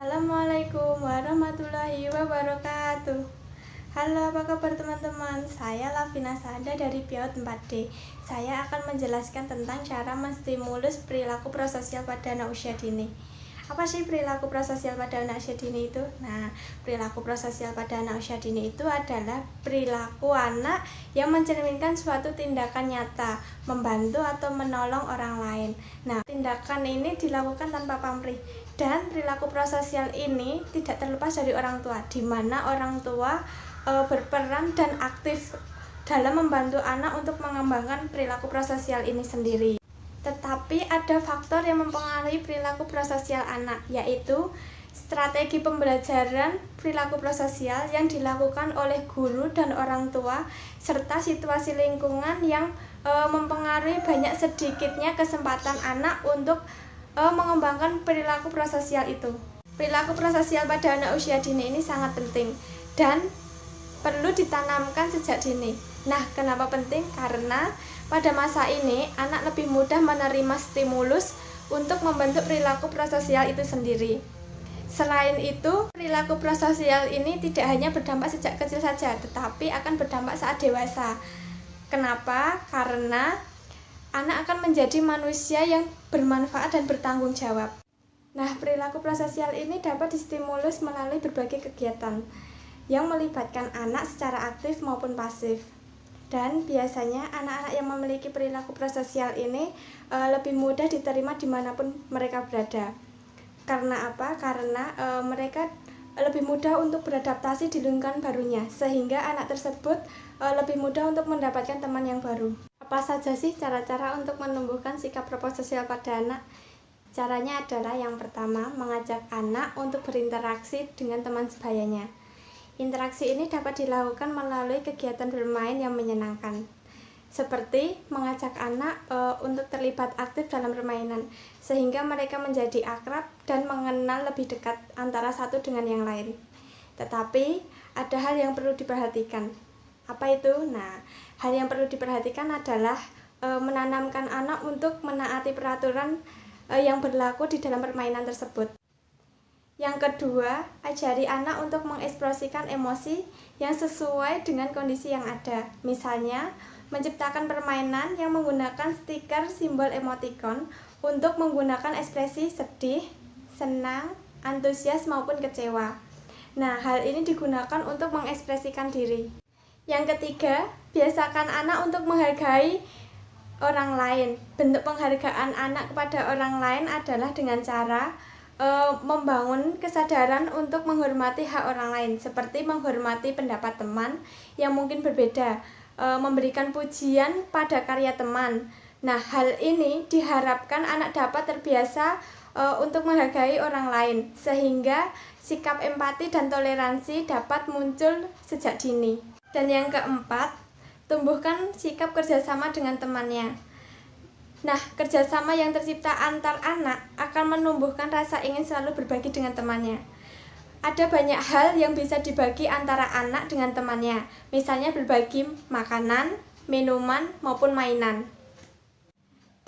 Assalamualaikum warahmatullahi wabarakatuh. Halo, apa kabar teman-teman? Saya Lavina Sanda dari PIAUD 4D. Saya akan menjelaskan tentang cara menstimulus perilaku prososial pada anak usia dini. Apa sih perilaku prososial pada anak usia dini itu? Nah, perilaku prososial pada anak usia dini itu adalah perilaku anak yang mencerminkan suatu tindakan nyata, membantu atau menolong orang lain. Nah, tindakan ini dilakukan tanpa pamrih. Dan perilaku prososial ini tidak terlepas dari orang tua, di mana orang tua berperan dan aktif dalam membantu anak untuk mengembangkan perilaku prososial ini sendiri. Tetapi ada faktor yang mempengaruhi perilaku prososial anak, yaitu strategi pembelajaran perilaku prososial yang dilakukan oleh guru dan orang tua, serta situasi lingkungan yang mempengaruhi banyak sedikitnya kesempatan anak untuk mengembangkan perilaku prososial itu. Perilaku prososial pada anak usia dini ini sangat penting dan perlu ditanamkan sejak dini. Nah, kenapa penting? Karena pada masa ini anak lebih mudah menerima stimulus untuk membentuk perilaku prososial itu sendiri. Selain itu, perilaku prososial ini tidak hanya berdampak sejak kecil saja, tetapi akan berdampak saat dewasa. Kenapa? Karena anak akan menjadi manusia yang bermanfaat dan bertanggung jawab. Nah, perilaku prososial ini dapat distimulus melalui berbagai kegiatan yang melibatkan anak secara aktif maupun pasif. Dan biasanya anak-anak yang memiliki perilaku prososial ini lebih mudah diterima dimanapun mereka berada. Karena apa? Karena mereka lebih mudah untuk beradaptasi di lingkungan barunya, sehingga anak tersebut lebih mudah untuk mendapatkan teman yang baru. Apa saja sih cara-cara untuk menumbuhkan sikap prososial pada anak? Caranya adalah yang pertama, mengajak anak untuk berinteraksi dengan teman sebayanya. Interaksi ini dapat dilakukan melalui kegiatan bermain yang menyenangkan, seperti mengajak anak untuk terlibat aktif dalam permainan, sehingga mereka menjadi akrab dan mengenal lebih dekat antara satu dengan yang lain. Tetapi, ada hal yang perlu diperhatikan. Apa itu? Nah, hal yang perlu diperhatikan adalah menanamkan anak untuk menaati peraturan yang berlaku di dalam permainan tersebut. Yang kedua, ajari anak untuk mengekspresikan emosi yang sesuai dengan kondisi yang ada. Misalnya, menciptakan permainan yang menggunakan stiker simbol emoticon untuk menggunakan ekspresi sedih, senang, antusias maupun kecewa. Nah, hal ini digunakan untuk mengekspresikan diri. Yang ketiga, biasakan anak untuk menghargai orang lain. Bentuk penghargaan anak kepada orang lain adalah dengan cara membangun kesadaran untuk menghormati hak orang lain, seperti menghormati pendapat teman yang mungkin berbeda, memberikan pujian pada karya teman. Nah, hal ini diharapkan anak dapat terbiasa untuk menghargai orang lain, sehingga sikap empati dan toleransi dapat muncul sejak dini. Dan yang keempat, tumbuhkan sikap kerjasama dengan temannya. Nah, kerjasama yang tercipta antar anak akan menumbuhkan rasa ingin selalu berbagi dengan temannya. Ada banyak hal yang bisa dibagi antara anak dengan temannya, misalnya berbagi makanan, minuman, maupun mainan.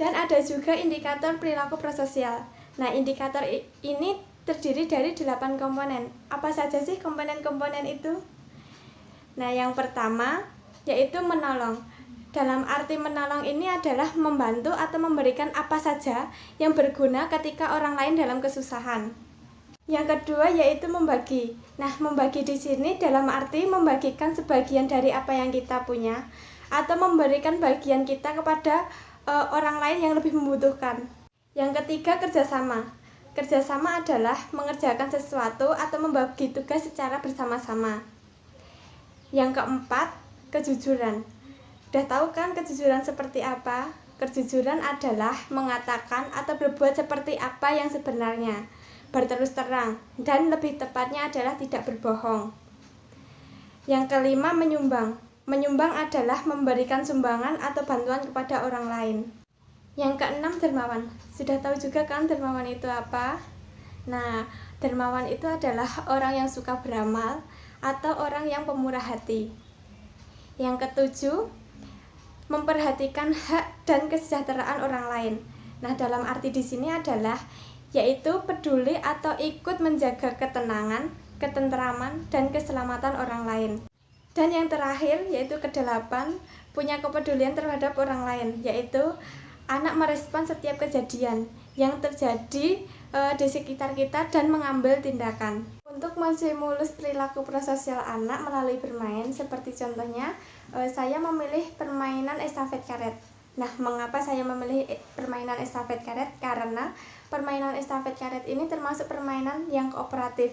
Dan ada juga indikator perilaku prososial. Nah, indikator ini terdiri dari 8 komponen. Apa saja sih komponen-komponen itu? Nah, yang pertama yaitu menolong. Dalam arti menolong ini adalah membantu atau memberikan apa saja yang berguna ketika orang lain dalam kesusahan. Yang kedua yaitu membagi. Nah, membagi di sini dalam arti membagikan sebagian dari apa yang kita punya atau memberikan bagian kita kepada orang lain yang lebih membutuhkan. Yang ketiga, kerjasama. Kerjasama adalah mengerjakan sesuatu atau membagi tugas secara bersama-sama. Yang keempat, kejujuran. Udah tahu kan kejujuran seperti apa? Kejujuran adalah mengatakan atau berbuat seperti apa yang sebenarnya, berterus terang, dan lebih tepatnya adalah tidak berbohong. Yang kelima, menyumbang. Menyumbang adalah memberikan sumbangan atau bantuan kepada orang lain. Yang keenam, dermawan. Sudah tahu juga kan dermawan itu apa? Nah, dermawan itu adalah orang yang suka beramal atau orang yang pemurah hati. Yang ketujuh, memperhatikan hak dan kesejahteraan orang lain. Nah, dalam arti di sini adalah yaitu peduli atau ikut menjaga ketenangan, ketentraman, dan keselamatan orang lain. Dan yang terakhir yaitu kedelapan, punya kepedulian terhadap orang lain, yaitu anak merespon setiap kejadian yang terjadi di sekitar kita dan mengambil tindakan. Untuk menstimulus perilaku prososial anak melalui bermain, seperti contohnya saya memilih permainan estafet karet. Nah, mengapa saya memilih permainan estafet karet? Karena permainan estafet karet ini termasuk permainan yang kooperatif,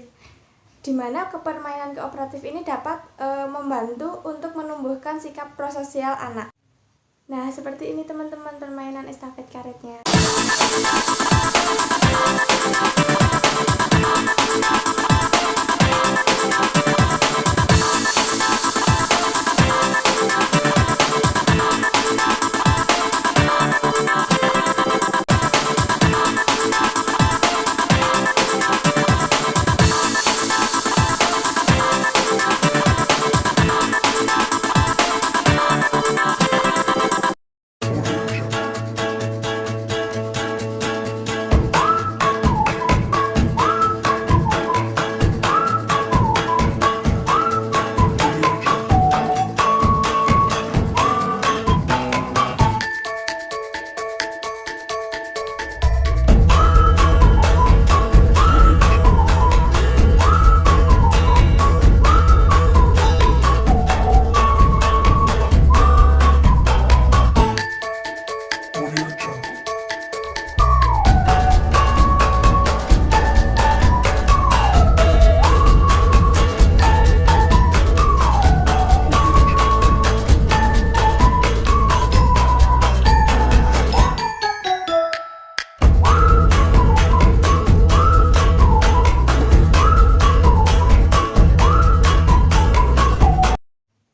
di mana permainan kooperatif ini dapat membantu untuk menumbuhkan sikap prososial anak. Nah, seperti ini teman-teman permainan estafet karetnya.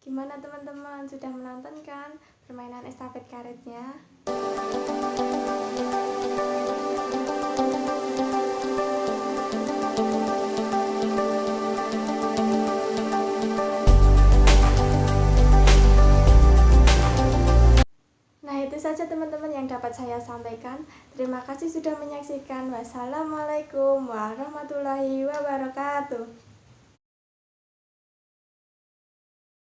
Gimana teman-teman, sudah menonton kan permainan estafet karetnya? Nah, itu saja teman-teman yang dapat saya sampaikan. Terima kasih sudah menyaksikan. Wassalamualaikum warahmatullahi wabarakatuh.